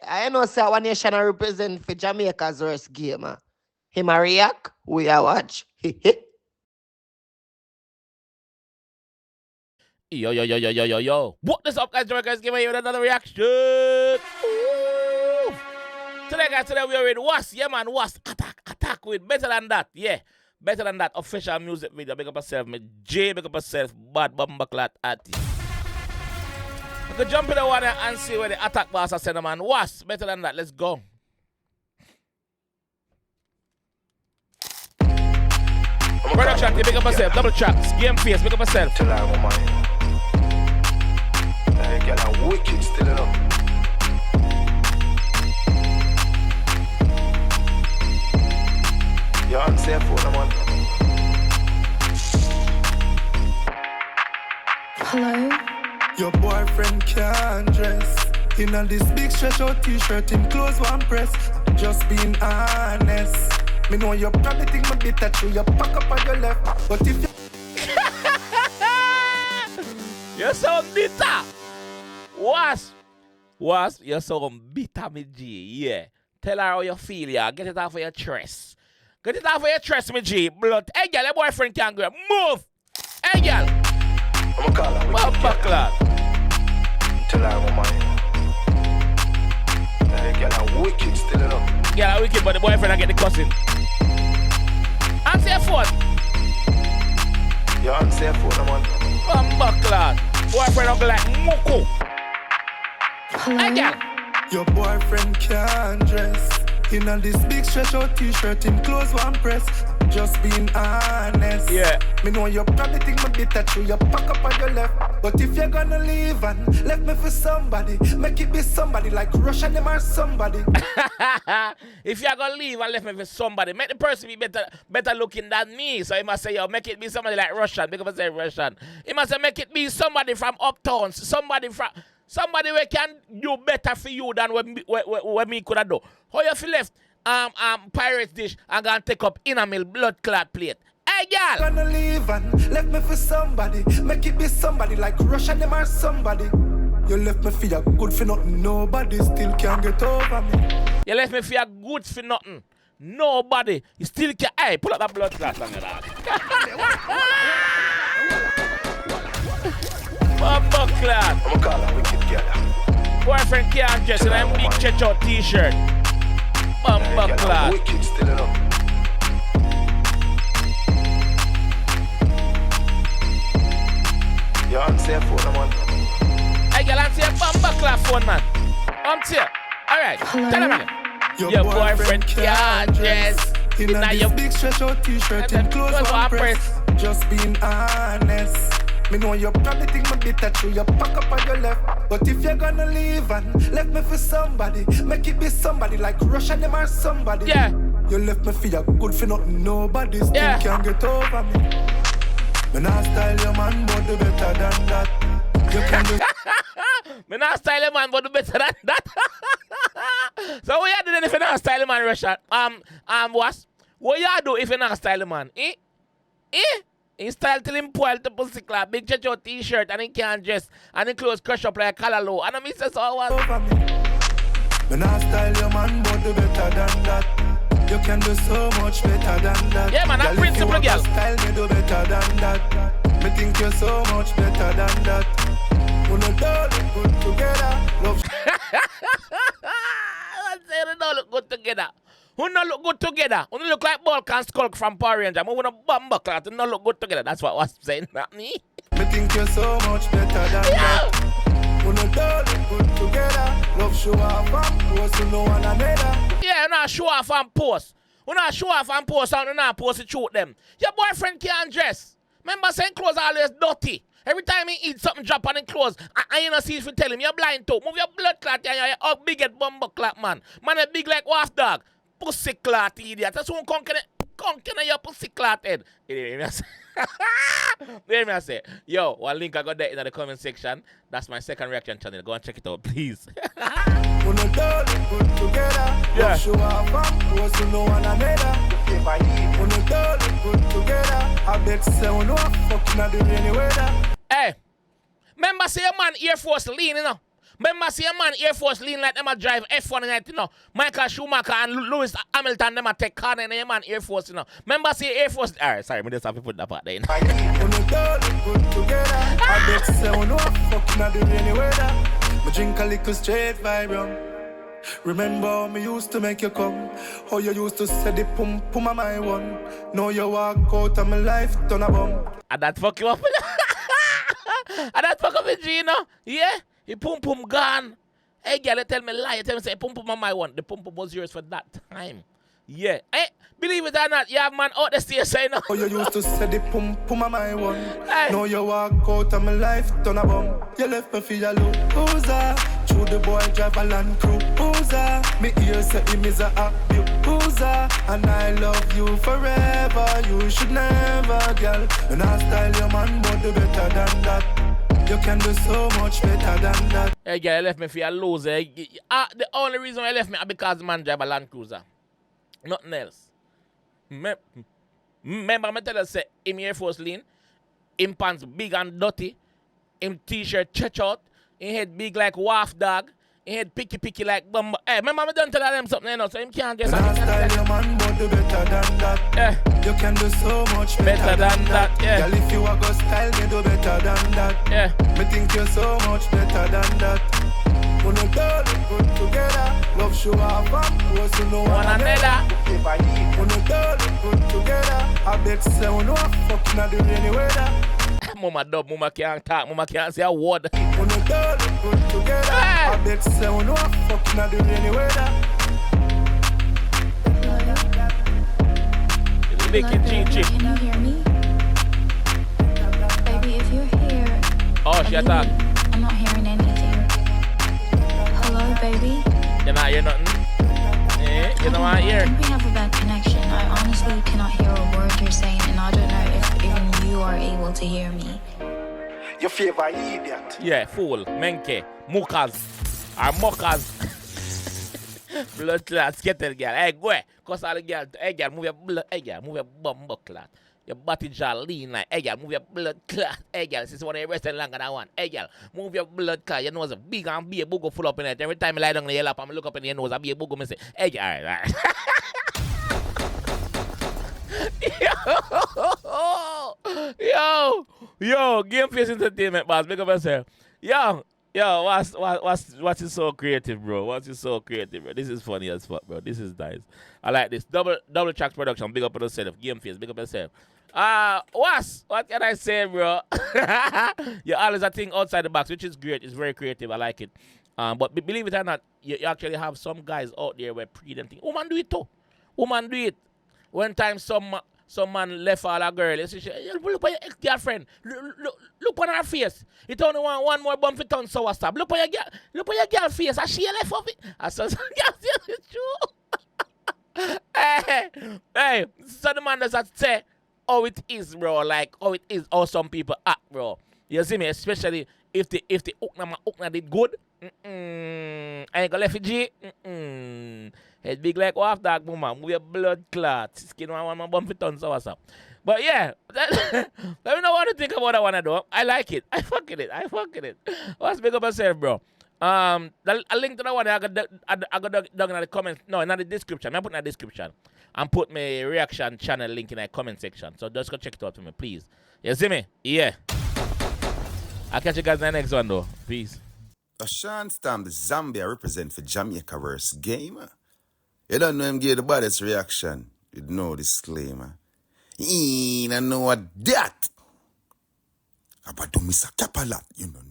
I know say one nation I represent for Jamaica's worst game. Him a react, we a watch. Yo. What is up, guys? Jamaica's giving you another reaction. Ooh. Today, guys, we are with Wasp. Yeah, man, Wasp. Attack with better than that. Yeah, better than that. Official music video. Big up yourself, me J. Big up yourself, bad bumbaclat artist. We could jump in the water and see where the attack boss has said, man. Wasp. Better than that. Let's go. Production, big up yourself. Double tracks. Game face. Big up yourself. Till I'm on my girl, I'm wicked still enough. You're on safe phone, man. Hello? Your boyfriend can't dress in on this big stretch out t-shirt, him clothes one press. Just being honest. Me know you probably think my bit at you, you pack up on your left. But if you you're so bitter. Wasp, you're so bitter, me G. Yeah. Tell her how you feel, yeah. Get it off of your chest. Get it off of your chest, me G. Blood. Hey, girl, your boyfriend can't go. Move. Hey, girl. I'm a caller. Well, buckler. Till I'm on my girl, I'm wicked still enough. Girl, I'm wicked, but the boyfriend I get the cussing. Answer your phone. You're on safe phone, man. Bumbaclat. Boyfriend don't go like Moko. Hey, girl. your boyfriend can't dress in on this big stretch out t-shirt, him clothes one press. Just being honest. Yeah. Me know you probably think my bit at you, you pack up on your left. But if you're gonna leave and left me for somebody, make it be somebody like Russian them or somebody. If you're gonna leave and left me for somebody, make the person be better looking than me. So he must say, yo, make it be somebody like Russian, because I say Russian. He must say, make it be somebody from uptown, somebody who can do better for you than what me could have done. How you feel left? Pirate dish and gonna take up in a mill blood clot plate. Hey, girl! Gonna leave and left me for somebody, make it be somebody like Russian them or somebody. You left me for your good for nothing, nobody still can get over me. You left me for your good for nothing. Nobody, you still can. Hey, pull up that blood clot on your dog. Bumbo clot. I'm a caller, wicked girl. Boyfriend can't dress in a big church t-shirt. Bumbo clot. Wicked still enough. You're on safe phone, man. Hey, girl, answer your bumbo clot phone, man. Answer. All right. Tell him again. Your boyfriend can't dress in a your big stretch out t-shirt and clothes one press. Just being honest. Me know you probably think my bit at you, you pack up on your left. But if you're gonna leave and left me for somebody, make it be somebody like Russian them or somebody. Yeah. You left me for your good for nothing, nobody still can get over me. Me nah style your man, but do better than that. You can do me not style your man, but do better than that. So what you do if you not style your man, Russian? Wasp? What you do if you not style your man? He style till him pull the pussy clap, big church out t-shirt, and he can't dress, and he clothes crush up like a collar low. And I miss this all was. Me nah style your man, but do better than that. You can do so much better than that. Yeah, man, I'm principle girl. Style me do better than that. Me think you're so much better than that. We no look good together. Love. I say they don't look good together. Who not look good together? Who look like Bulk and Skulk from Power Ranger? Who want a bumper cloth? Who not look good together? That's what was saying, not me. Me think you're so much better than that. We no look good together. Love show off and post to no one another. Yeah, you not show off and post. You not show off and post and you not post to shoot them. Your boyfriend can't dress. Remember saying clothes are always dirty. Every time he eats something drop on his clothes, and you not see if you tell him you're blind too. Move your blood clot and you're big at bumper clot, man. Man, a big like Wasp dog. Pussy clot, idiot. That's one conquer your pussy clot head. Hear me I say, yo, one link I got there in the comment section. That's my second reaction channel. Go and check it out, please. We no good together. Yeah. Show off and post to no one another. We no good together. I bet say we no fucking at the rainy weather. Hey, remember say your man Air Force lean, you know? Remember, see a man Air Force lean like them a drive F1 and you know. Michael Schumacher and Lewis Hamilton them a take car and a man Air Force, you know. Remember, see Air Force. Alright, sorry, me just have to put that part there. I bet say we know fucking at the rainy weather. Me drink a little straight vibe rum. Remember how me used to make you come. How you used to say the pum pum of my one. Now you walk out of my life, turn a bum. And that fuck you up. And that fuck up with Gino. Yeah? He pum pum gone. Hey girl, you tell me lie. You tell me say pum pum on my one. The pum pum was yours for that time. Yeah. Hey, believe it or not, you have man out the station now. How you used to say the pum pum of my one. Hey. Now you walk out of my life, turn a bum. You left me for your loser. Through the boy drive a Land Cruiser. Me ears say him is a abuser. And I love you forever. You should never, girl. And I style your man, but do better than that. You can do so much better than that. Hey girl, you left me for a loser. The only reason I left me is because the man drive a Land Cruiser. Nothing else. Remember, I tell you, say, him Air Force lean, him pants big and dirty, him t-shirt church out, him head big like Wasp dog, him head picky like Bumba. Hey, remember, I don't tell them something, you know, so him can't get something. Style your man, but do better than that. Yeah. You can do so much better than that. Yeah. Girl, if you are go style, me do better than that. Yeah. Me think you're so much better than that. When you girl good together, love show off and was to know one another. When you girl good together, I bet say we know fucking at the rainy weather. Mama dub, mama can't talk, mama can't say a word. When you girl good together, I bet say we know fucking at the rainy weather. Licky Chichi. Can you hear me? Baby, if you're here, Oh, she attack. I'm not hearing anything. Hello, baby? You not hear nothing? Eh? You know what I hear? I think we have a bad connection. I honestly cannot hear a word you're saying, and I don't know if even you are able to hear me. Your favorite idiot. Yeah, fool, menke, mukas, or mockers. Blood clot, skittle girl. Hey, go ahead. Cause all the girl, hey girl, move your blood, hey girl, move your bumbo clot. Your body jaw lean like, hey girl, move your blood clot. Hey girl, this is one of your resting longer than one. Hey girl, move your blood clot. Your nose is big and be a boogo full up in it. Every time I lie down in your lap, I look up in your nose, I be a boogo, I say, hey girl, alright. Yo, Game Face Entertainment, boss, big up yourself. Yo, what's is so creative, bro? What's is so creative, bro? This is funny as fuck, bro. This is nice. I like this. Double tracks production, big up on yourself. Game Face, big up yourself. What can I say, bro? You always a thing outside the box, which is great. It's very creative. I like it. But believe it or not, you actually have some guys out there where pre them think, woman do it too. Woman do it. One time some man left all a girl. He said, look at your ex-girlfriend. Look on her face. It only want one more bump for ton sour stop. Look at your girl face. And she left of it. I said, it's true. hey, so the man does that say how it is, bro. Like how it is, how some people act, bro. You see me, especially if the Ukna did good. I ain't gonna left it G. It's big like Wasp dog, mama. Move your blood clot. Skin one my bump for tons of what's up. But yeah, let me know what you think about that one I do. I like it. I fucking it. What's big up yourself, bro? A link to that one I got down in the comments. No, in the description. I put in the description. And put my reaction channel link in the comment section. So just go check it out for me, please. You see me? Yeah. I'll catch you guys in the next one though. Peace. Sean Stam, the Zambia represent for Jamaica versus Game. You don't know him give the baddest reaction. You know disclaimer. He don't know what that. About to miss a cap a lot, you know.